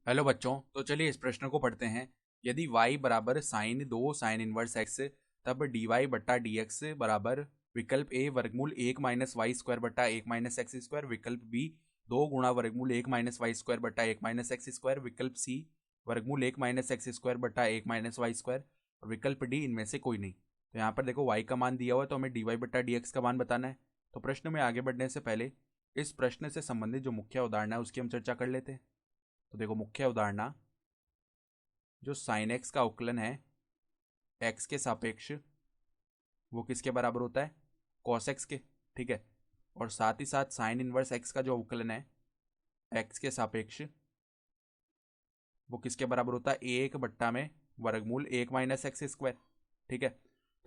Hello बच्चों, तो चलिए इस प्रश्न को पढ़ते हैं। यदि y बराबर साइन 2 साइन इनवर्स x, तब dy बट्टा dx बराबर विकल्प a वर्गमूल 1 माइनस वाई स्क्वायर बट्टा 1 माइनस एक्स स्क्वायर, विकल्प b 2 गुणा वर्गमूल 1 माइनस वाई स्क्वायर बट्टा 1 माइनस एक्स स्क्वायर, विकल्प c वर्गमूल 1 माइनस एक्स स्क्वायर बट्टा 1 माइनस वाई स्क्वायर, और विकल्प d इनमें से कोई नहीं। तो यहाँ पर देखो y का मान दिया हुआ है, तो हमें dy बट्टा dx का मान बताना है। तो प्रश्न में आगे बढ़ने से पहले इस प्रश्न से संबंधित जो मुख्य उदाहरण है उसकी हम चर्चा कर लेते हैं। तो देखो, मुख्य उदाहरण जो साइन एक्स का अवकलन है एक्स के सापेक्ष, वो किसके बराबर होता है? कॉस एक्स के। ठीक है। और साथ ही साथ साइन इनवर्स एक्स का जो अवकलन है एक्स के सापेक्ष, वो किसके बराबर होता है? एक बट्टा में वर्गमूल 1 माइनस एक्स स्क्वायर। ठीक है।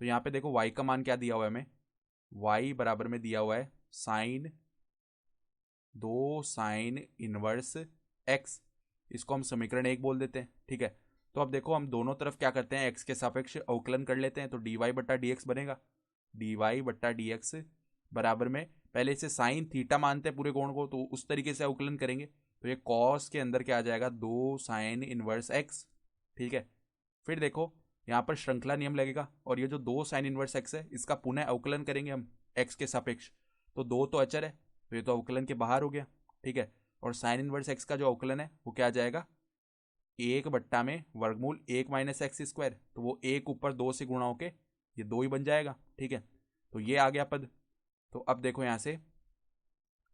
तो यहाँ पे देखो y का मान क्या दिया हुआ है हमें? y बराबर में दिया हुआ है साइन 2 साइन इनवर्स एक्स। इसको हम समीकरण 1 बोल देते हैं। ठीक है। तो अब देखो, हम दोनों तरफ क्या करते हैं, एक्स के सापेक्ष अवकलन कर लेते हैं। तो डी वाई बट्टा डी एक्स बनेगा। डी वाई बट्टा डी एक्स बराबर में, पहले इसे साइन थीटा मानते हैं पूरे कोण को, तो उस तरीके से अवकलन करेंगे। तो ये कॉस के अंदर क्या आ जाएगा? 2 साइन इनवर्स एक्स। ठीक है। फिर देखो, यहाँ पर श्रृंखला नियम लगेगा, और ये जो 2 साइन इनवर्स एक्स है इसका पुनः अवकलन करेंगे हम एक्स के सापेक्ष। तो 2 तो अचर है, तो ये तो अवकलन के बाहर हो गया। ठीक है। और साइन इनवर्स एक्स का जो अवकलन है वो क्या आ जाएगा? 1 बट्टा में वर्गमूल 1 माइनस एक्स स्क्वायर। तो वो 1 ऊपर 2 से गुणा होके ये 2 ही बन जाएगा। ठीक है। तो ये आ गया पद। तो अब देखो यहाँ से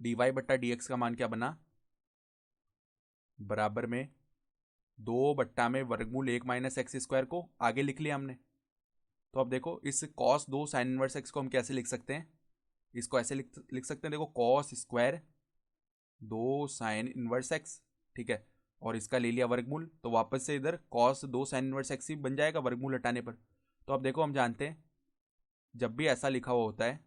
डी वाई बट्टा डी एक्स का मान क्या बना? बराबर में 2 बट्टा में वर्गमूल 1 माइनस एक्स स्क्वायर को आगे लिख लिया हमने। तो अब देखो, इस कॉस 2 साइन इनवर्स एक्स को हम कैसे लिख सकते हैं? इसको ऐसे लिख सकते हैं, देखो, cos square 2 sine inverse x. ठीक है। और इसका ले लिया वर्गमूल, तो वापस से इधर कॉस 2 साइन इनवर्स एक्स ही बन जाएगा वर्गमूल हटाने पर। तो अब देखो, हम जानते हैं जब भी ऐसा लिखा हुआ होता है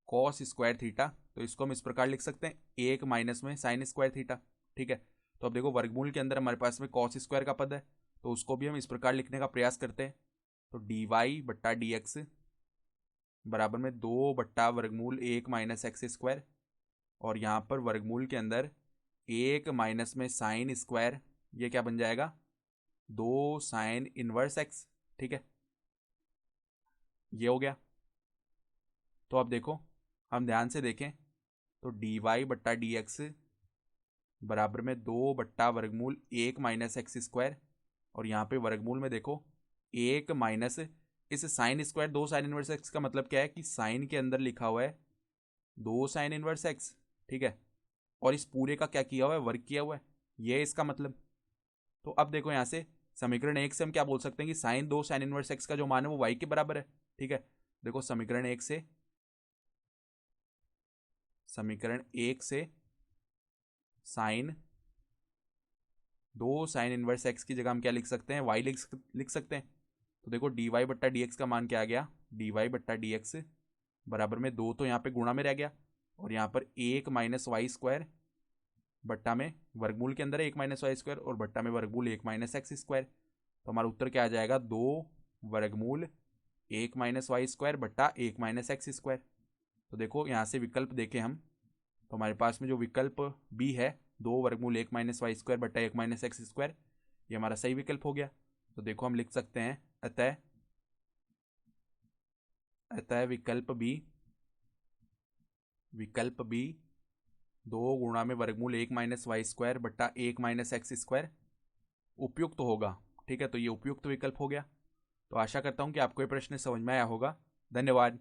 कॉस स्क्वायर थीटा, तो इसको हम इस प्रकार लिख सकते हैं 1 माइनस में साइन स्क्वायर थीटा। ठीक है। तो अब देखो, वर्गमूल के अंदर हमारे पास में कॉस स्क्वायर का पद है, तो उसको भी हम इस प्रकार लिखने का प्रयास करते हैं। तो डी वाई बट्टा डी एक्स बराबर में 2 बट्टा वर्गमूल 1 माइनस एक्स स्क्वायर, और यहाँ पर वर्गमूल के अंदर 1 माइनस में साइन स्क्वायर, ये क्या बन जाएगा? 2 साइन इनवर्स एक्स। ठीक है। ये हो गया। तो अब देखो, हम ध्यान से देखें तो डी वाई बट्टा डी एक्स बराबर में 2 बट्टा वर्गमूल 1 माइनस एक्स स्क्वायर, और यहाँ पे वर्गमूल में देखो 1 माइनस इस sine square 2 sine inverse x का मतलब क्या है कि साइन के अंदर लिखा हुआ है 2 साइन इनवर्स एक्स। ठीक है। और इस पूरे का क्या किया हुआ है? वर्ग किया हुआ है। ये है इसका मतलब। तो अब देखो, यहाँ से समीकरण 1 से हम क्या बोल सकते हैं कि साइन 2 साइन इनवर्स एक्स का जो मान है वो वाई के बराबर है। ठीक है। देखो, समीकरण 1 से साइन 2 साइन इनवर्स एक्स की जगह हम क्या लिख सकते हैं? वाई लिख सकते हैं। तो देखो, डी वाई बट्टा डी एक्स का मान क्या आ गया? डी वाई बट्टा डी एक्स बराबर में 2 तो यहाँ पे गुणा में रह गया, और यहाँ पर 1 माइनस वाई स्क्वायर बट्टा में वर्गमूल के अंदर है 1 माइनस वाई स्क्वायर, और बट्टा में वर्गमूल 1 माइनस एक्स स्क्वायर। तो हमारा उत्तर क्या आ जाएगा? 2 वर्गमूल 1 माइनस वाई स्क्वायर बट्टा 1 माइनस एक्स स्क्वायर। तो देखो, यहाँ से विकल्प देखें हम, तो हमारे पास में जो विकल्प बी है 2 वर्गमूल 1 माइनस वाई स्क्वायर बट्टा 1 माइनस एक्स स्क्वायर, ये हमारा सही विकल्प हो गया। तो देखो, हम लिख सकते हैं अतः अतः विकल्प बी 2 गुणा में वर्गमूल 1 माइनस वाई स्क्वायर बट्टा 1 माइनस एक्स स्क्वायर उपयुक्त होगा। ठीक है। तो ये उपयुक्त विकल्प हो गया। तो आशा करता हूँ कि आपको ये प्रश्न समझ में आया होगा। धन्यवाद।